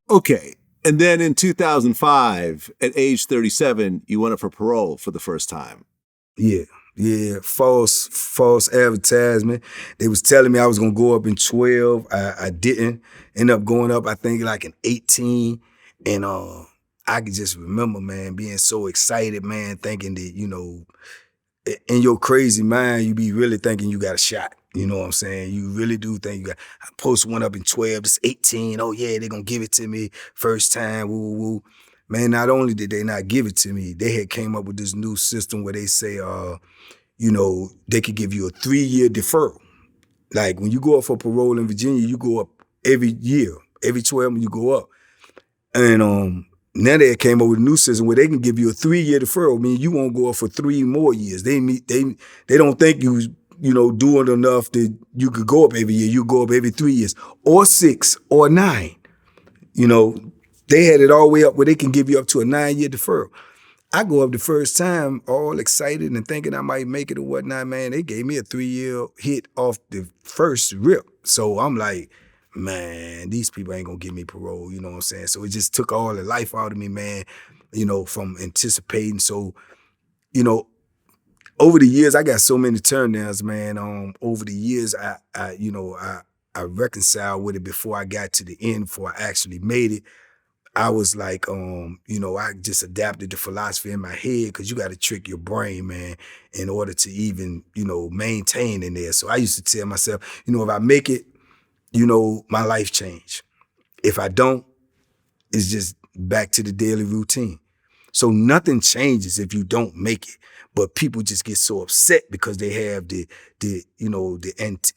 Okay. And then in 2005, at age 37, you went up for parole for the first time. Yeah, yeah, false advertisement. They was telling me I was gonna go up in 12. I didn't end up going up, I think like in 18. And I could just remember, man, being so excited, man, thinking that, in your crazy mind, you be really thinking you got a shot. You know what I'm saying? You really do think you got. I post one up in 12, this 18. Oh yeah, they're gonna give it to me first time. Woo woo woo. Man, not only did they not give it to me, they had came up with this new system where they say, they could give you a 3-year deferral. Like when you go up for parole in Virginia, you go up every year, every 12 months you go up. And now they came up with a new system where they can give you a 3-year deferral. I mean, you won't go up for 3 more years. They don't think doing enough that you could go up every year. You go up every 3 years or 6 or 9. You know, they had it all the way up where they can give you up to a 9-year deferral. I go up the first time all excited and thinking I might make it or whatnot, man. They gave me a 3-year hit off the first rip. So I'm like, man, these people ain't gonna give me parole, you know what I'm saying? So it just took all the life out of me, man, from anticipating. So, you know, over the years, I got so many turndowns, man. Over the years, I reconciled with it before I got to the end, before I actually made it. I was like, I just adapted the philosophy in my head because you got to trick your brain, man, in order to even, maintain in there. So I used to tell myself, if I make it, my life change. If I don't, it's just back to the daily routine. So nothing changes if you don't make it. But people just get so upset because they have the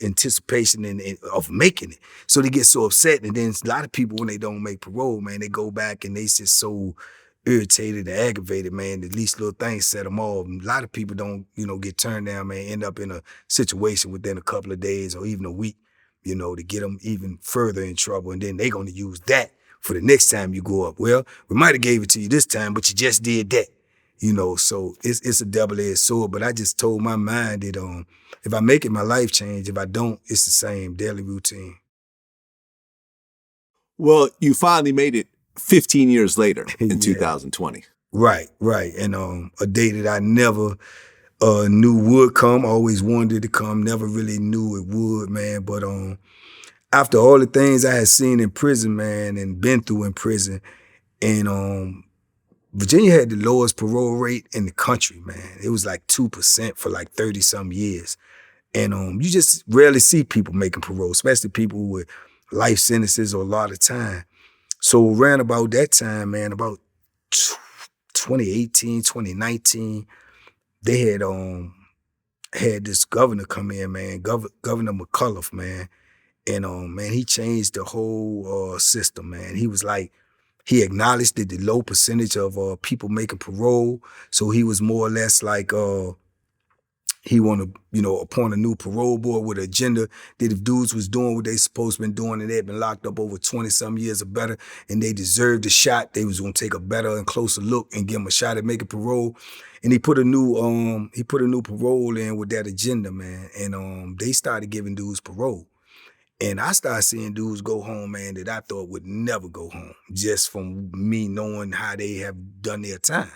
anticipation of making it. So they get so upset. And then a lot of people, when they don't make parole, man, they go back and they just so irritated and aggravated, man. The least little thing set them off. A lot of people don't, get turned down, man, end up in a situation within a couple of days or even a week, to get them even further in trouble. And then they're going to use that for the next time you go up. Well, we might have gave it to you this time, but you just did that. So it's a double-edged sword. But I just told my mind that if I make it, my life change. If I don't, it's the same daily routine. Well, you finally made it 15 years later in Yeah. 2020. Right. And a day that I never knew would come, always wanted it to come, never really knew it would, man. But after all the things I had seen in prison, man, and been through in prison, and Virginia had the lowest parole rate in the country, man. It was like 2% for like 30-some years. And you just rarely see people making parole, especially people with life sentences or a lot of time. So around about that time, man, about 2018, 2019, they had this governor come in, man, Governor McCullough, man. And man, he changed the whole system, man. He was like, he acknowledged that the low percentage of people making parole. So he was more or less like he want to, appoint a new parole board with an agenda that if dudes was doing what they supposed to been doing and they had been locked up over 20-some years or better and they deserved a shot, they was gonna take a better and closer look and give them a shot at making parole. And he put a new parole in with that agenda, man. And they started giving dudes parole. And I started seeing dudes go home, man, that I thought would never go home, just from me knowing how they have done their time.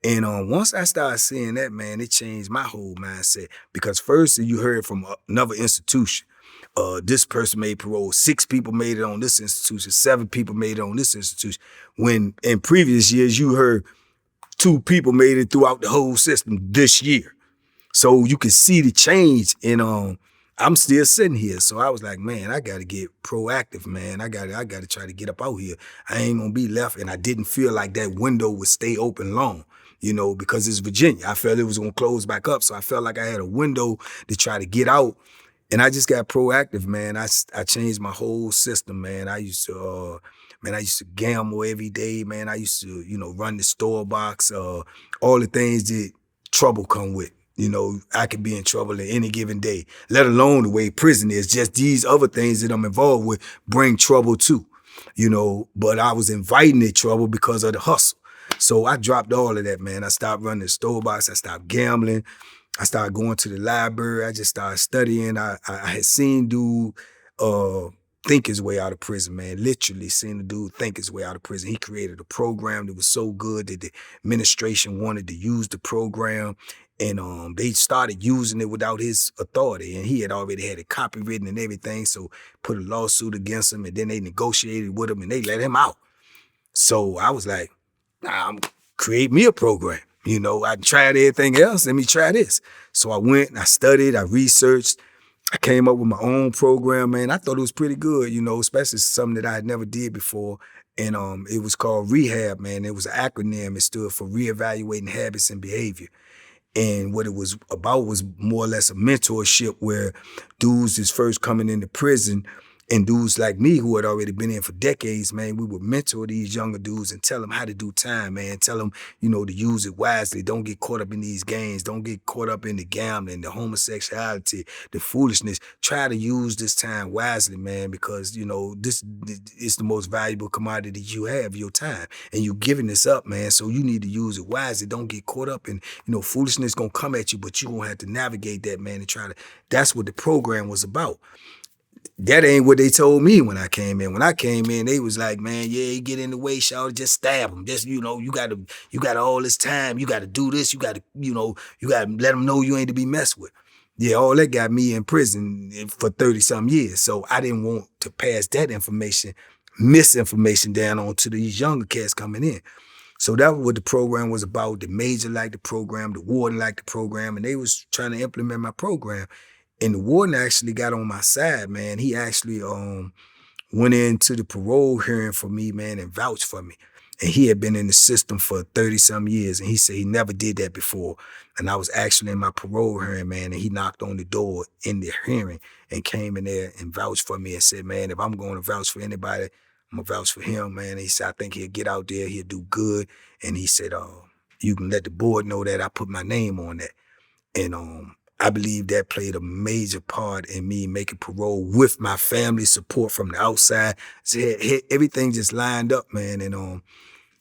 And once I started seeing that, man, it changed my whole mindset. Because first you heard from another institution, this person made parole, 6 people made it on this institution, 7 people made it on this institution. When in previous years you heard 2 people made it throughout the whole system this year. So you could see the change in I'm still sitting here. So I was like, man, I gotta get proactive, man. I gotta try to get up out here. I ain't gonna be left. And I didn't feel like that window would stay open long, because it's Virginia. I felt it was gonna close back up. So I felt like I had a window to try to get out. And I just got proactive, man. I changed my whole system, man. I used to gamble every day, man. I used to, run the store box, all the things that trouble come with. I could be in trouble at any given day, let alone the way prison is. Just these other things that I'm involved with bring trouble too, but I was inviting the trouble because of the hustle. So I dropped all of that, man. I stopped running the store box. I stopped gambling. I started going to the library. I just started studying. I had seen dude think his way out of prison, man. Literally seen the dude think his way out of prison. He created a program that was so good that the administration wanted to use the program. And they started using it without his authority. And he had already had it copywritten and everything. So put a lawsuit against him, and then they negotiated with him and they let him out. So I was like, nah, I'm create me a program. You know, I tried everything else. Let me try this. So I went and I studied, I researched. I came up with my own program, man. I thought it was pretty good, you know, especially something that I had never did before. And it was called Rehab, man. It was an acronym. It stood for Reevaluating Habits and Behavior. And what it was about was more or less a mentorship where dudes is first coming into prison, and dudes like me who had already been in for decades, man, we would mentor these younger dudes and tell them how to do time, man. Tell them, you know, to use it wisely. Don't get caught up in these games. Don't get caught up in the gambling, the homosexuality, the foolishness. Try to use this time wisely, man, because, you know, this is the most valuable commodity you have, your time. And you're giving this up, man, so you need to use it wisely. Don't get caught up in, you know, foolishness gonna come at you, but you're gonna have to navigate that, man, and try to, that's what the program was about. That ain't what they told me when I came in. When I came in, they was like, man, yeah, you get in the way, shawty, just stab him. Just, you know, you got all this time. You got to do this. You got to, you know, you got to let them know you ain't to be messed with. Yeah, all that got me in prison for 30-some years. So I didn't want to pass that misinformation down on to these younger cats coming in. So that was what the program was about. The major liked the program, the warden liked the program, and they was trying to implement my program. And the warden actually got on my side, man. He actually went into the parole hearing for me, man, and vouched for me. And he had been in the system for 30-some years, and he said he never did that before. And I was actually in my parole hearing, man, and he knocked on the door in the hearing and came in there and vouched for me and said, man, if I'm going to vouch for anybody, I'm going to vouch for him, man. And he said, I think he'll get out there, he'll do good. And he said, you can let the board know that I put my name on that. And I believe that played a major part in me making parole with my family support from the outside. So everything just lined up, man. And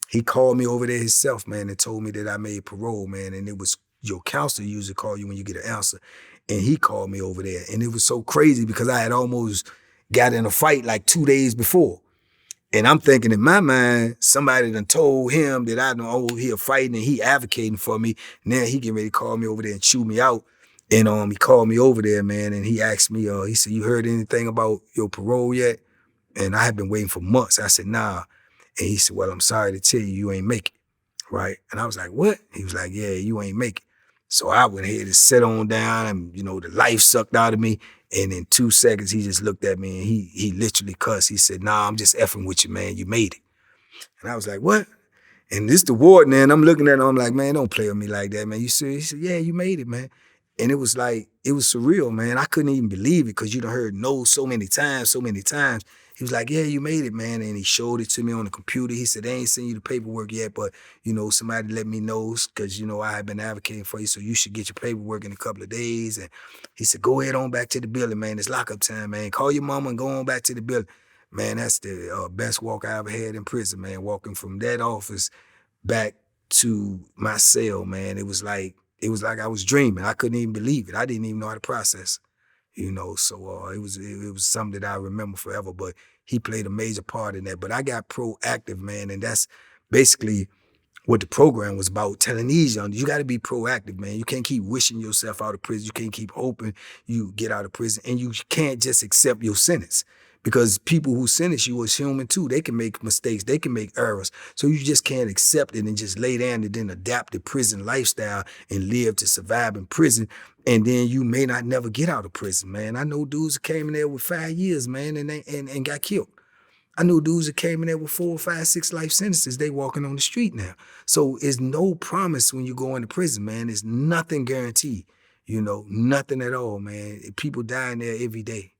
he called me over there himself, man, and told me that I made parole, man. And it was your counselor usually call you when you get an answer. And he called me over there. And it was so crazy because I had almost got in a fight like 2 days before. And I'm thinking in my mind, somebody done told him that I know, oh, he fighting and he advocating for me. Now he getting ready to call me over there and chew me out. And he called me over there, man, and he asked me, he said, you heard anything about your parole yet? And I had been waiting for months. I said, nah. And he said, well, I'm sorry to tell you, you ain't make it, right? And I was like, what? He was like, yeah, you ain't make it. So I went ahead and sat on down and, you know, the life sucked out of me. And in 2 seconds, he just looked at me and he literally cussed. He said, nah, I'm just effing with you, man. You made it. And I was like, what? And this the warden, man. I'm looking at him. I'm like, man, don't play with me like that, man. You serious? He said, yeah, you made it, man. And it was like, it was surreal, man. I couldn't even believe it because you done heard no so many times. He was like, yeah, you made it, man. And he showed it to me on the computer. He said, they ain't sent you the paperwork yet, but, you know, somebody let me know because, you know, I had been advocating for you, so you should get your paperwork in a couple of days. And he said, go ahead on back to the building, man. It's lockup time, man. Call your mama and go on back to the building. Man, that's the best walk I ever had in prison, man. Walking from that office back to my cell, man. It was like I was dreaming. I couldn't even believe it. I didn't even know how to process it, you know. So it was something that I remember forever. But he played a major part in that. But I got proactive, man, and that's basically what the program was about, telling these young, you got to be proactive, man. You can't keep wishing yourself out of prison. You can't keep hoping you get out of prison. And you can't just accept your sentence because people who sentence you is human too. They can make mistakes. They can make errors. So you just can't accept it and just lay down and then adapt the prison lifestyle and live to survive in prison. And then you may not never get out of prison, man. I know dudes that came in there with 5 years, man, and got killed. I knew dudes that came in there with 4, 5, 6 life sentences. They walking on the street now. So it's no promise when you go into prison, man. It's nothing guaranteed. You know, nothing at all, man. People dying there every day.